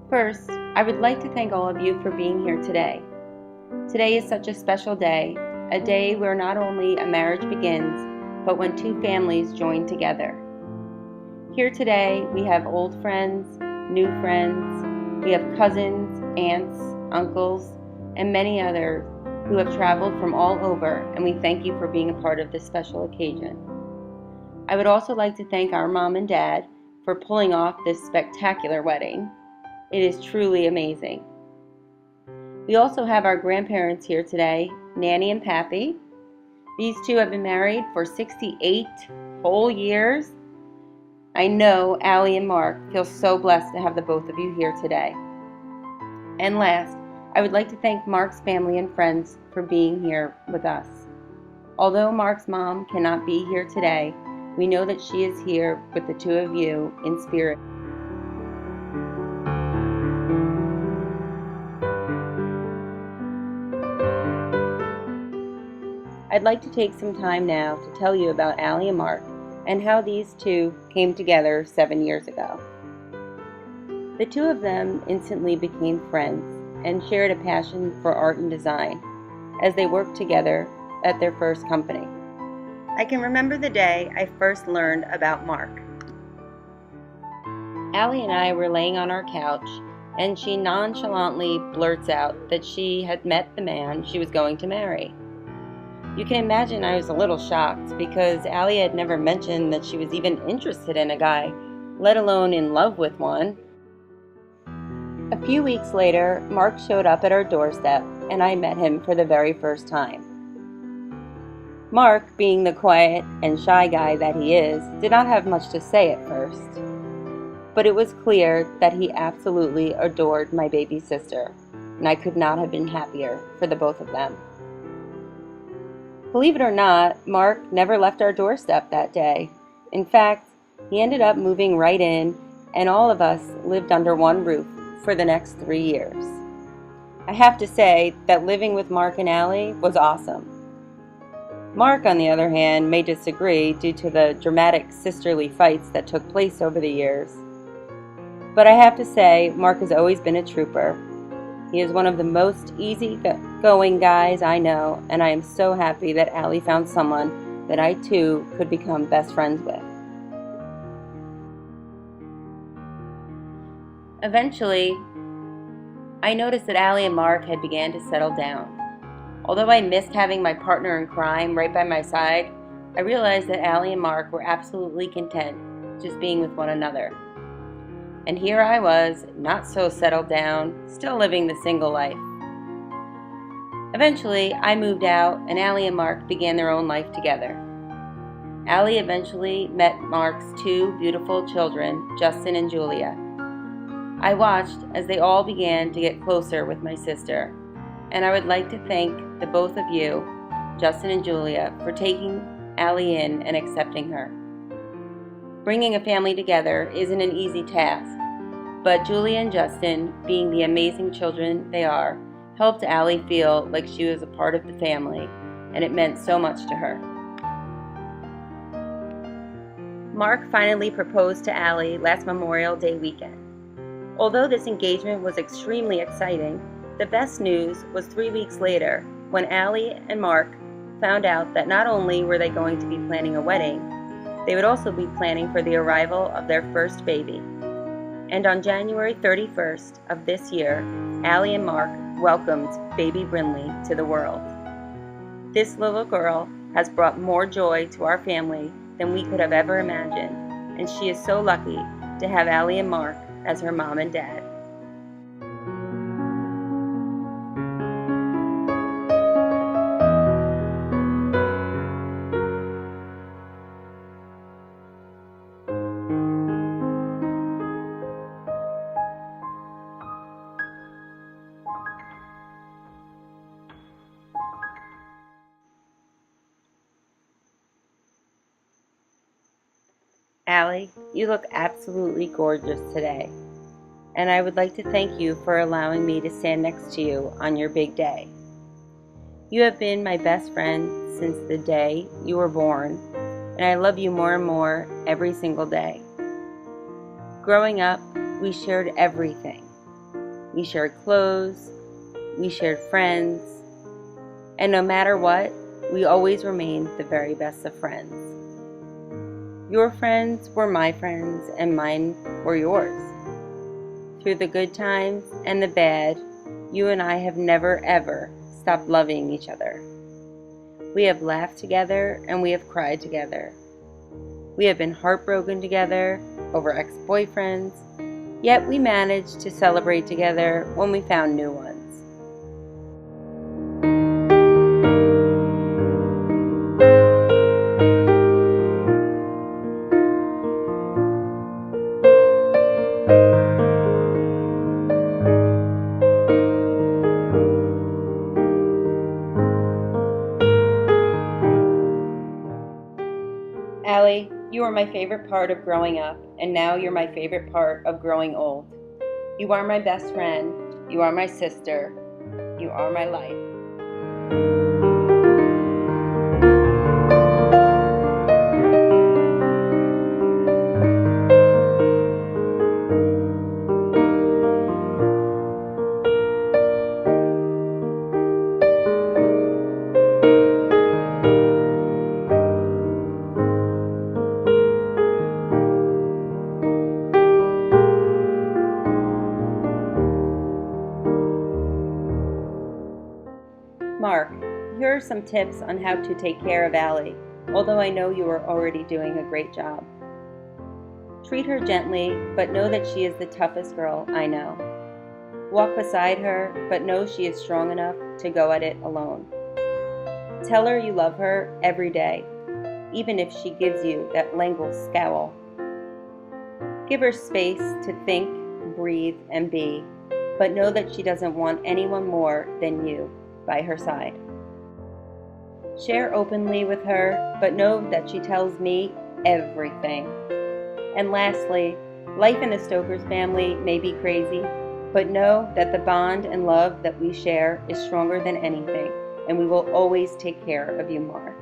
First, I would like to thank all of you for being here today. Today is such a special day, a day where not only a marriage begins, but when two families join together. Here today, we have old friends, new friends, we have cousins, aunts, uncles, and many others who have traveled from all over, and we thank you for being a part of this special occasion. I would also like to thank our mom and dad for pulling off this spectacular wedding. It is truly amazing. We also have our grandparents here today, Nanny and Pappy. These two have been married for 68 whole years. I know Allie and Mark feel so blessed to have the both of you here today. And last, I would like to thank Mark's family and friends for being here with us. Although Mark's mom cannot be here today, we know that she is here with the two of you in spirit. I'd like to take some time now to tell you about Allie and Mark and how these two came together 7 years ago. The two of them instantly became friends and shared a passion for art and design as they worked together at their first company. I can remember the day I first learned about Mark. Allie and I were laying on our couch, and she nonchalantly blurts out that she had met the man she was going to marry. You can imagine I was a little shocked because Allie had never mentioned that she was even interested in a guy, let alone in love with one. A few weeks later, Mark showed up at our doorstep, and I met him for the very first time. Mark, being the quiet and shy guy that he is, did not have much to say at first. But it was clear that he absolutely adored my baby sister, and I could not have been happier for the both of them. Believe it or not, Mark never left our doorstep that day. In fact, he ended up moving right in, and all of us lived under one roof for the next 3 years. I have to say that living with Mark and Allie was awesome. Mark, on the other hand, may disagree due to the dramatic sisterly fights that took place over the years. But I have to say, Mark has always been a trooper. He is one of the most easy-going guys I know, and I am so happy that Allie found someone that I too could become best friends with. Eventually, I noticed that Allie and Mark had began to settle down. Although I missed having my partner in crime right by my side, I realized that Allie and Mark were absolutely content just being with one another. And here I was, not so settled down, still living the single life. Eventually, I moved out, and Allie and Mark began their own life together. Allie eventually met Mark's two beautiful children, Justin and Julia. I watched as they all began to get closer with my sister, and I would like to thank the both of you, Justin and Julia, for taking Allie in and accepting her. Bringing a family together isn't an easy task, but Julia and Justin, being the amazing children they are, helped Allie feel like she was a part of the family, and it meant so much to her. Mark finally proposed to Allie last Memorial Day weekend. Although this engagement was extremely exciting, the best news was 3 weeks later when Allie and Mark found out that not only were they going to be planning a wedding, they would also be planning for the arrival of their first baby. And on January 31st of this year, Allie and Mark welcomed baby Brinley to the world. This little girl has brought more joy to our family than we could have ever imagined, and she is so lucky to have Allie and Mark as her mom and dad. Allie, you look absolutely gorgeous today, and I would like to thank you for allowing me to stand next to you on your big day. You have been my best friend since the day you were born, and I love you more and more every single day. Growing up, we shared everything, We shared clothes, we shared friends, and no matter what, we always remained the very best of friends. Your friends were my friends, and mine were yours. Through the good times and the bad, you and I have never ever stopped loving each other. We have laughed together and we have cried together. We have been heartbroken together over ex-boyfriends, yet we managed to celebrate together when we found new ones. Allie, you are my favorite part of growing up, and now you're my favorite part of growing old. You are my best friend, you are my sister, you are my life. Mark, here are some tips on how to take care of Allie, although I know you are already doing a great job. Treat her gently, but know that she is the toughest girl I know. Walk beside her, but know she is strong enough to go at it alone. Tell her you love her every day, even if she gives you that lingual scowl. Give her space to think, breathe, and be, but know that she doesn't want anyone more than you by her side. Share openly with her, but know that she tells me everything. And lastly, life in the Stokers family may be crazy, but know that the bond and love that we share is stronger than anything, and we will always take care of you, Mark.